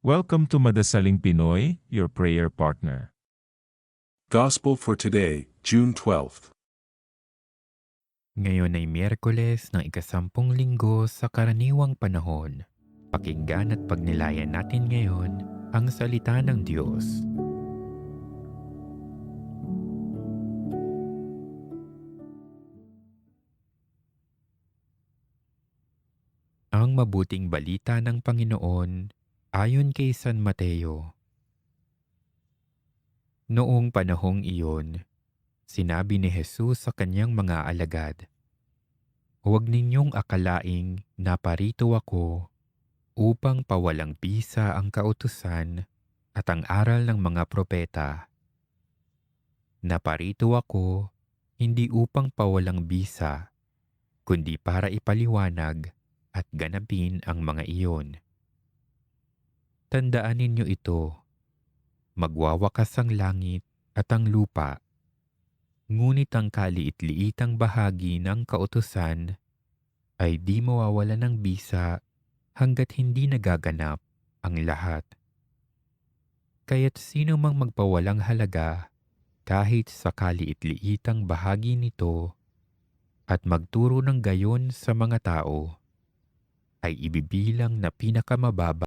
Welcome to Madasaling Pinoy, your prayer partner. Gospel for today, June 12th. Ngayon ay Miyerkules ng ikasampung linggo sa karaniwang panahon. Pakinggan at pagnilayan natin ngayon ang salita ng Diyos. Ang mabuting balita ng Panginoon ayon kay San Mateo. Noong panahong iyon, sinabi ni Jesus sa kanyang mga alagad, "Huwag ninyong akalaing naparito ako upang pawalang bisa ang kautusan at ang aral ng mga propeta. Naparito ako hindi upang pawalang bisa, kundi para ipaliwanag at ganapin ang mga iyon. Tandaan ninyo ito, magwawakas ang langit at ang lupa, ngunit ang kaliit-liitang bahagi ng kautusan ay di mawawala ng bisa hanggat hindi nagaganap ang lahat. Kaya't sino mang magpawalang halaga kahit sa kaliit-liitang bahagi nito at magturo ng gayon sa mga tao, ay ibibilang na pinakamababa